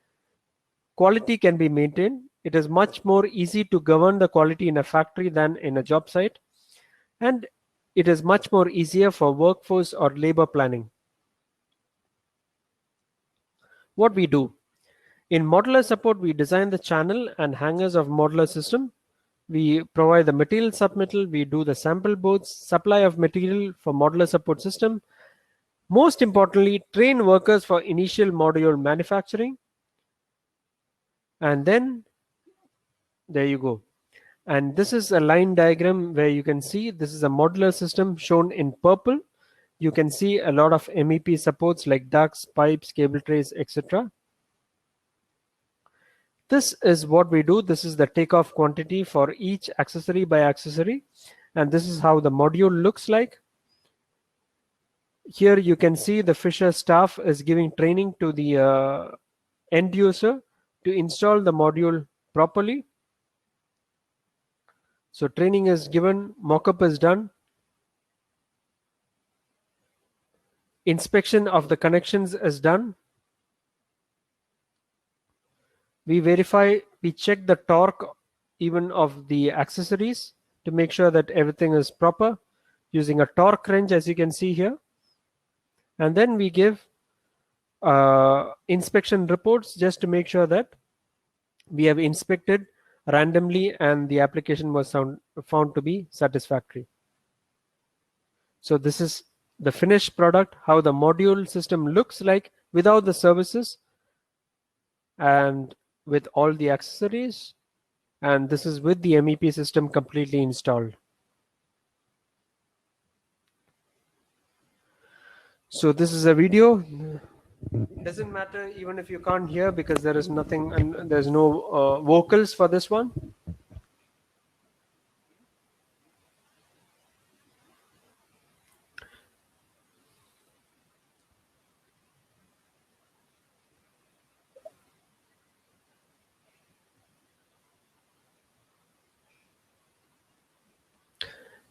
Quality can be maintained. It is much more easy to govern the quality in a factory than in a job site. And it is much more easier for workforce or labor planning. What we do in modular support, we design the channel and hangers of modular system. We provide the material submittal. We do the sample boards, supply of material for modular support system. Most importantly, train workers for initial module manufacturing. And then there you go. And this is a line diagram where you can see this is a modular system shown in purple. You can see a lot of MEP supports like ducts, pipes, cable trays, etc. This is what we do. This is the takeoff quantity for each accessory by accessory. And this is how the module looks like. Here you can see the FISCHER staff is giving training to the end user to install the module properly. So training is given, mock-up is done. Inspection of the connections is done. We verify, we check the torque even of the accessories to make sure that everything is proper using a torque wrench, as you can see here. And then we give inspection reports just to make sure that we have inspected randomly and the application was found to be satisfactory. So this is the finished product, how the module system looks like without the services and with all the accessories. And this is with the MEP system completely installed. So this is a video. Doesn't matter even if you can't hear, because there is nothing and there's no vocals for this one.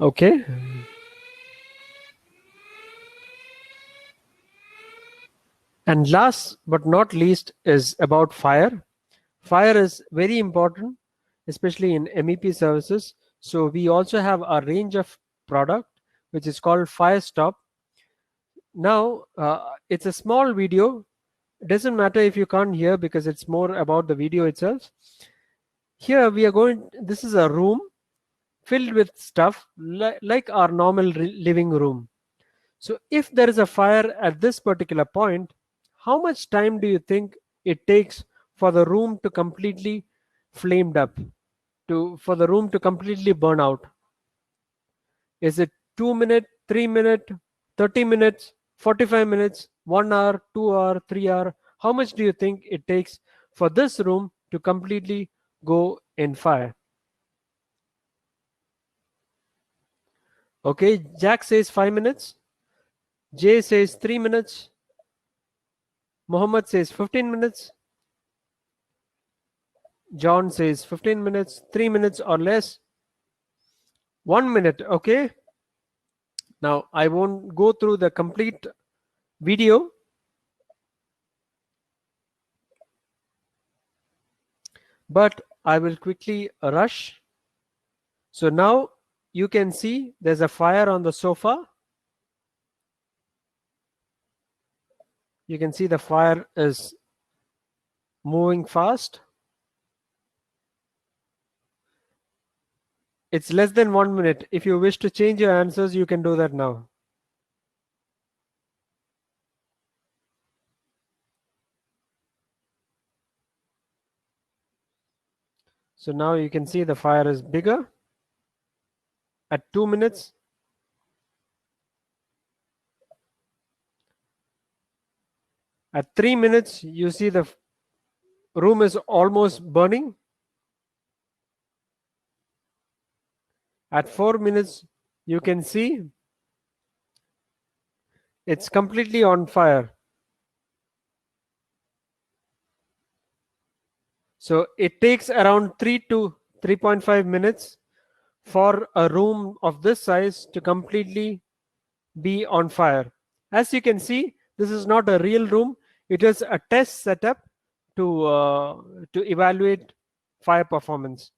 Okay. And last but not least is about fire. Fire is very important, especially in MEP services. So we also have a range of product which is called Fire Stop. Now it's a small video. It doesn't matter if you can't hear because it's more about the video itself. Here we are going, this is a room filled with stuff like our normal living room. So if there is a fire at this particular point, how much time do you think it takes for the room to completely flamed up, for the room to completely burn out? Is it 2 minutes, 3 minutes, 30 minutes, 45 minutes, 1 hour, 2 hour, 3 hour? How much do you think it takes for this room to completely go in fire? Okay, Jack says 5 minutes. Jay says 3 minutes. Mohammed says 15 minutes. John says 15 minutes, 3 minutes or less. 1 minute, okay. Now, I won't go through the complete video. But I will quickly rush. So now you can see there's a fire on the sofa. You can see the fire is moving fast. It's less than 1 minute. If you wish to change your answers, you can do that now. So now you can see the fire is bigger at 2 minutes. At 3 minutes, you see the room is almost burning. At 4 minutes, you can see it's completely on fire. So it takes around 3 to 3.5 minutes for a room of this size to completely be on fire. As you can see, this is not a real room. It is a test setup to evaluate fire performance.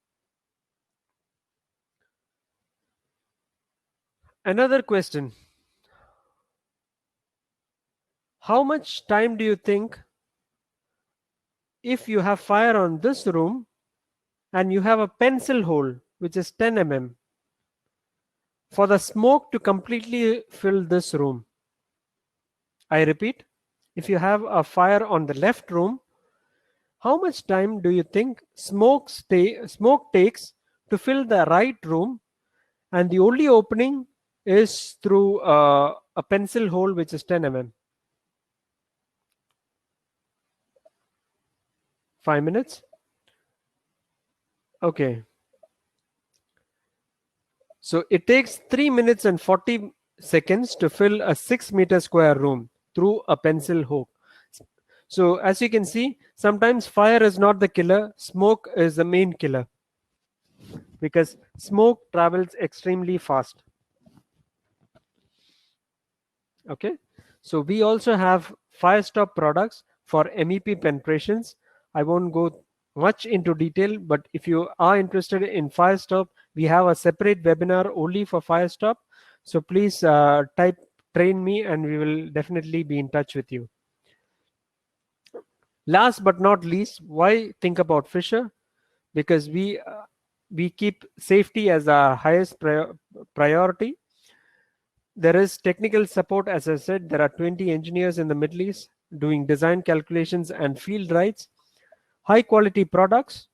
Another question: how much time do you think, if you have fire on this room and you have a pencil hole which is 10 mm, for the smoke to completely fill this room? I repeat, if you have a fire on the left room, how much time do you think smoke takes to fill the right room, and the only opening is through a pencil hole which is 10 mm? 5 minutes? Okay. So it takes 3 minutes and 40 seconds to fill a 6-meter square room through a pencil hole. So as you can see, sometimes fire is not the killer, smoke is the main killer, because smoke travels extremely fast. Okay, so we also have fire stop products for MEP penetrations. I won't go much into detail, but if you are interested in fire stop, we have a separate webinar only for fire stop. So please type train me and we will definitely be in touch with you. Last but not least, why think about Fisher? Because we keep safety as our highest priority. There is technical support. As I said, there are 20 engineers in the Middle East doing design calculations and field rides, high quality products,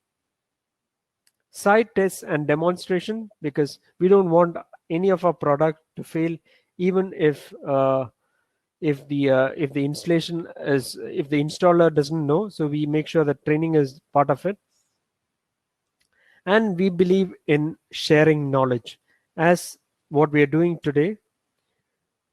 site tests and demonstration, because we don't want any of our product to fail, even if the installation is, if the installer doesn't know. So we make sure that training is part of it. And we believe in sharing knowledge, as what we are doing today.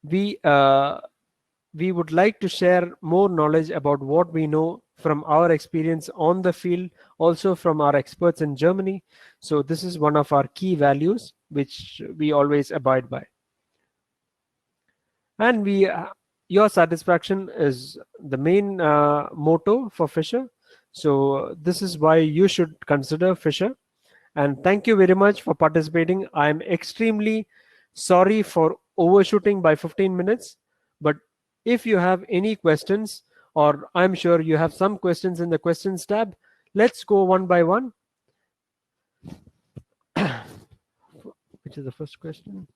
We would like to share more knowledge about what we know from our experience on the field, also from our experts in Germany. So this is one of our key values which we always abide by. And your satisfaction is the main motto for Fisher. So this is why you should consider Fisher. And thank you very much for participating. I'm extremely sorry for overshooting by 15 minutes, but if you have any questions, or I'm sure you have some questions in the questions tab, let's go one by one. Which is the first question?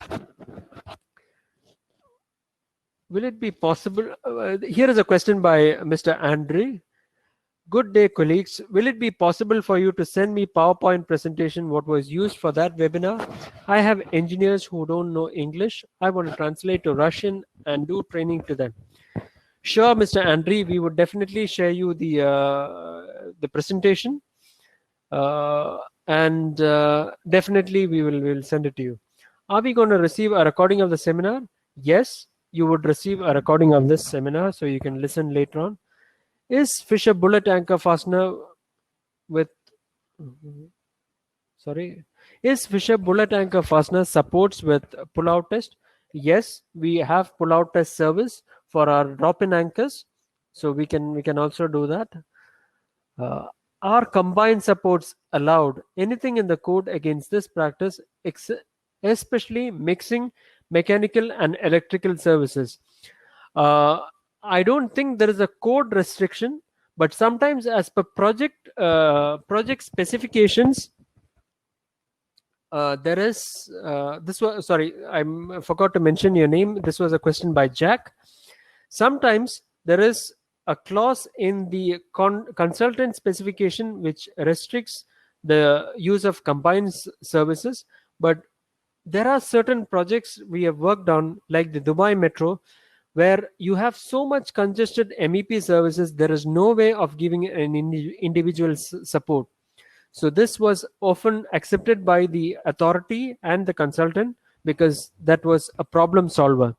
Will it be possible? Here is a question by Mr. Andre. Good day, colleagues. Will it be possible for you to send me PowerPoint presentation what was used for that webinar? I have engineers who don't know English. I want to translate to Russian and do training to them. Sure, Mr. Andre, we would definitely share you the presentation, and definitely we will send it to you. Are we going to receive a recording of the seminar? Yes, you would receive a recording of this seminar, so you can listen later on. Is Fisher bullet anchor fastener with is Fisher bullet anchor fastener supports with pull-out test? Yes, we have pull-out test service for our drop-in anchors, so we can also do that. Are combined supports allowed? Anything in the code against this practice, especially mixing mechanical and electrical services? I don't think there is a code restriction, but sometimes as per project specifications, there is this was, sorry, I forgot to mention your name. This was a question by Jack. Sometimes there is a clause in the consultant specification which restricts the use of combined services, but there are certain projects we have worked on, like the Dubai Metro, where you have so much congested MEP services, there is no way of giving an individual support. So this was often accepted by the authority and the consultant because that was a problem solver.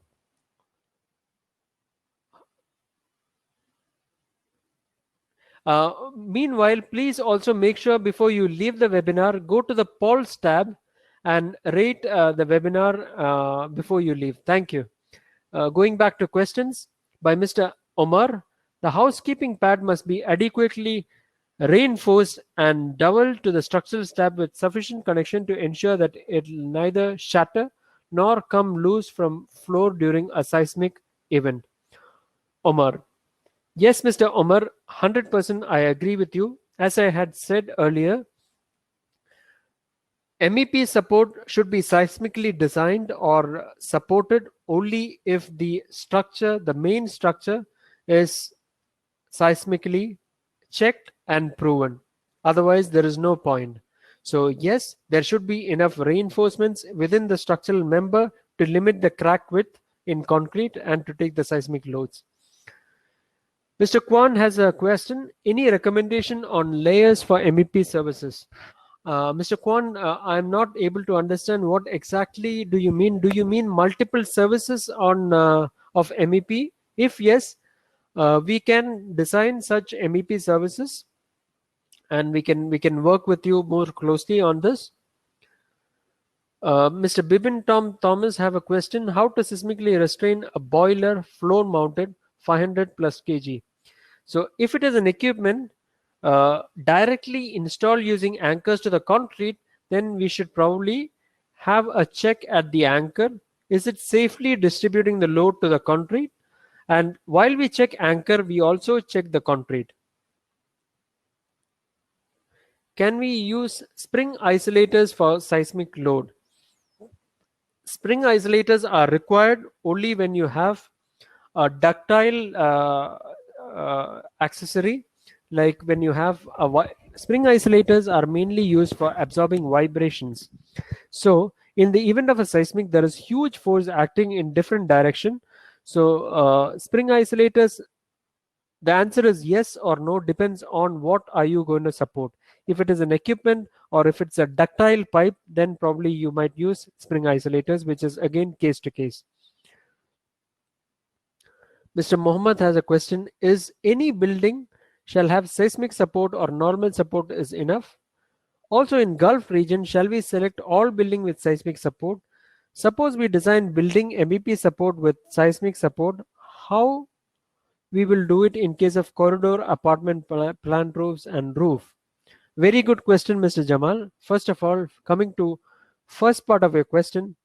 Meanwhile, please also make sure before you leave the webinar, go to the polls tab and rate the webinar before you leave. Thank you. Going back to questions by Mr. Omar, the housekeeping pad must be adequately reinforced and doweled to the structural slab with sufficient connection to ensure that it will neither shatter nor come loose from floor during a seismic event. Omar. Yes, Mr. Omar, 100% I agree with you. As I had said earlier, MEP support should be seismically designed or supported only if the structure, the main structure, is seismically checked and proven. Otherwise, there is no point. So, yes, there should be enough reinforcements within the structural member to limit the crack width in concrete and to take the seismic loads. Mr. Kwan has a question. Any recommendation on layers for MEP services? Mr. Kwan, I'm not able to understand what exactly do you mean. Do you mean multiple services on of MEP? If yes, we can design such MEP services, and we can work with you more closely on this. Mr. Bibin Thomas have a question. How to seismically restrain a boiler floor mounted 500 plus kg? So if it is an equipment directly installed using anchors to the concrete, then we should probably have a check at the anchor. Is it safely distributing the load to the concrete? And while we check anchor, we also check the concrete. Can we use spring isolators for seismic load? Spring isolators are required only when you have a ductile accessory, like when you have spring isolators are mainly used for absorbing vibrations. So in the event of a seismic, there is huge force acting in different direction. So spring isolators, the answer is yes or no, depends on what are you going to support. If it is an equipment or if it's a ductile pipe, then probably you might use spring isolators, which is again case to case. Mr. Mohammed has a question. Is any building shall have seismic support or normal support is enough? Also in Gulf region, shall we select all building with seismic support? Suppose we design building MEP support with seismic support. How we will do it in case of corridor, apartment, plant roofs and roof? Very good question, Mr. Jamal. First of all, coming to first part of your question,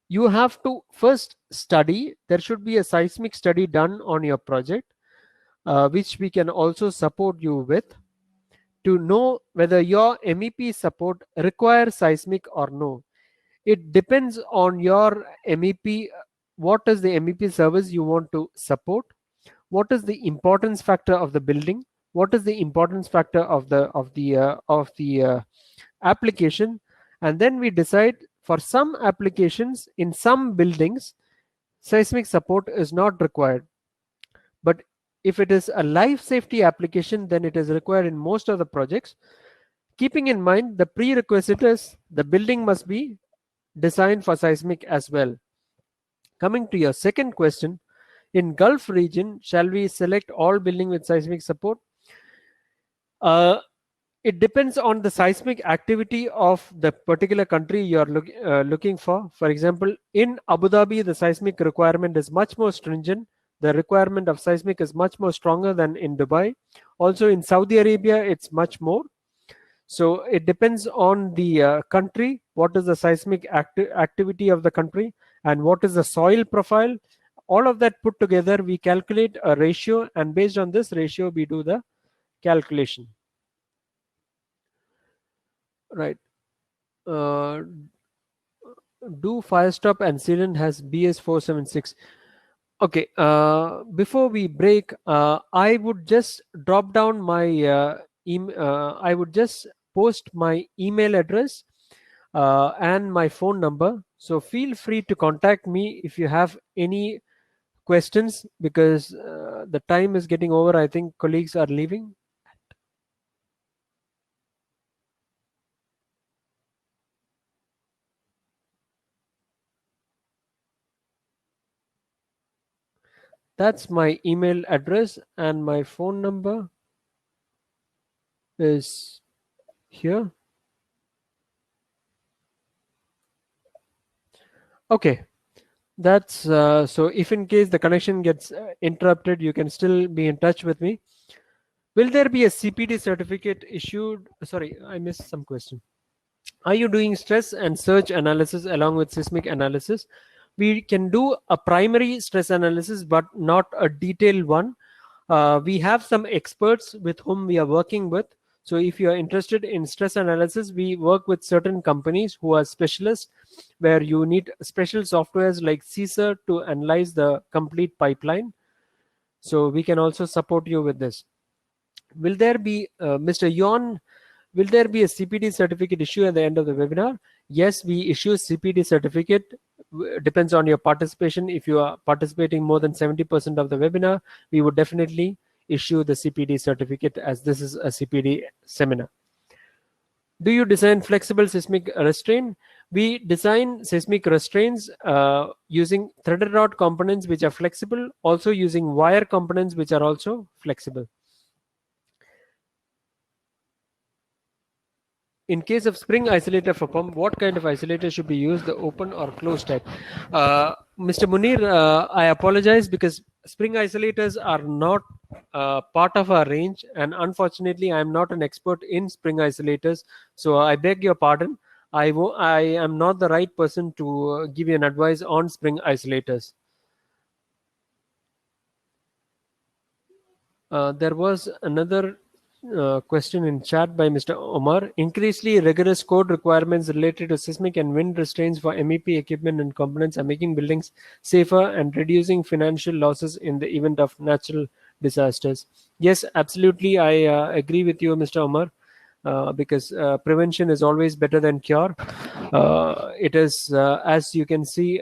you have to first study. There should be a seismic study done on your project, which we can also support you with to know whether your MEP support requires seismic or no. It depends on your MEP. What is the MEP service you want to support? What is the importance factor of the building? What is the importance factor of the application? And then we decide for some applications in some buildings, seismic support is not required. But if it is a life safety application, then it is required in most of the projects. Keeping in mind the prerequisite is the building must be designed for seismic as well. Coming to your second question, in Gulf region, shall we select all building with seismic support? It depends on the seismic activity of the particular country you are looking for. For example, in Abu Dhabi, the seismic requirement is much more stringent. The requirement of seismic is much more stronger than in Dubai. Also in Saudi Arabia, it's much more. So it depends on the country, what is the seismic activity of the country, and what is the soil profile. All of that put together, we calculate a ratio, and based on this ratio, we do the calculation. Right. Do fire stop and sealant has BS476. Okay. Before we break, I would just drop down my I would just post my email address and my phone number. So feel free to contact me if you have any questions, because the time is getting over. I think colleagues are leaving. That's my email address, and my phone number is here. Okay, that's so if in case the connection gets interrupted, you can still be in touch with me. Will there be a CPD certificate issued? Sorry, I missed some question. Are you doing stress and surge analysis along with seismic analysis? We can do a primary stress analysis, but not a detailed one. We have some experts with whom we are working with. So if you are interested in stress analysis, we work with certain companies who are specialists, where you need special softwares like SEISMIC to analyze the complete pipeline. So we can also support you with this. Will there be, Mr. Yon, will there be a CPD certificate issue at the end of the webinar? Yes, we issue CPD certificate. Depends on your participation. If you are participating more than 70% of the webinar, we would definitely issue the CPD certificate, as this is a CPD seminar. Do you design flexible seismic restraint? We design seismic restraints using threaded rod components which are flexible, also using wire components which are also flexible. In case of spring isolator for pump, what kind of isolator should be used, the open or closed type? Mr. Munir, I apologize because spring isolators are not part of our range, and unfortunately I am not an expert in spring isolators, so I beg your pardon. I am not the right person to give you an advice on spring isolators. There was another question in chat by Mr. Omar. Increasingly rigorous code requirements related to seismic and wind restraints for MEP equipment and components are making buildings safer and reducing financial losses in the event of natural disasters. Yes, absolutely. I agree with you, Mr. Omar, because prevention is always better than cure. It is, as you can see,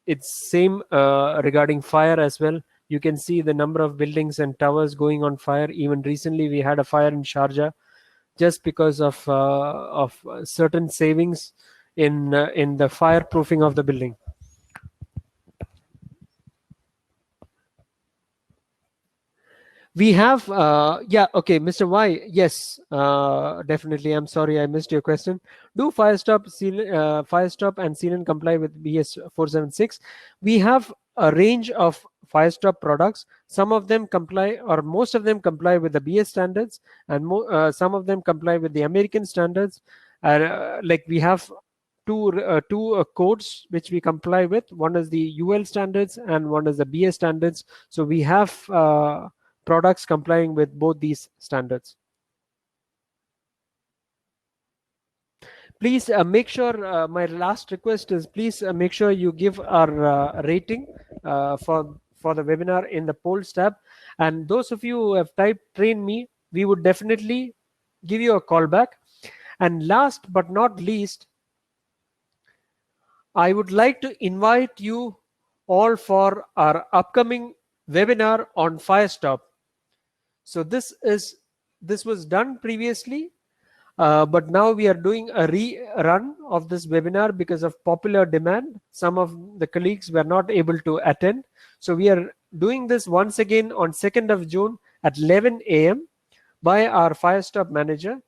it's same regarding fire as well. You can see the number of buildings and towers going on fire. Even recently, we had a fire in Sharjah, just because of certain savings in the fireproofing of the building. We have, yeah, okay, Mr. Y, yes, definitely. I'm sorry, I missed your question. Do Firestop, Firestop and Sealant comply with BS 476? We have a range of Firestop products. Some of them comply, or most of them comply with the BS standards, and some of them comply with the American standards. Like we have two codes which we comply with. One is the UL standards and one is the BS standards. So we have products complying with both these standards. Please make sure, my last request is, please make sure you give our rating for the webinar in the polls tab. And those of you who have typed train me, we would definitely give you a call back. And last but not least, I would like to invite you all for our upcoming webinar on Firestop. So this was done previously, but now we are doing a rerun of this webinar because of popular demand. Some of the colleagues were not able to attend. So we are doing this once again on 2nd of June at 11 a.m. by our Firestop manager.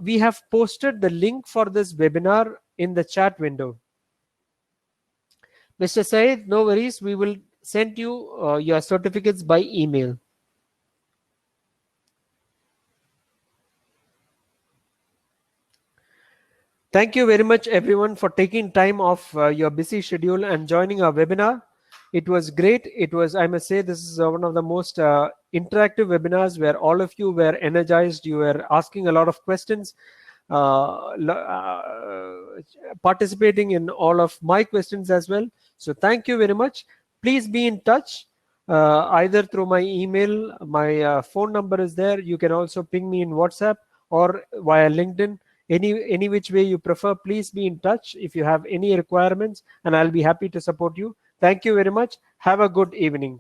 We have posted the link for this webinar in the chat window. Mr. Said, no worries. We will send you your certificates by email. Thank you very much, everyone, for taking time off your busy schedule and joining our webinar. It was great. It was, I must say, this is one of the most interactive webinars where all of you were energized. You were asking a lot of questions, participating in all of my questions as well. So thank you very much. Please be in touch, either through my email. My phone number is there. You can also ping me in WhatsApp or via LinkedIn. Any which way you prefer, please be in touch if you have any requirements, and I'll be happy to support you. Thank you very much. Have a good evening.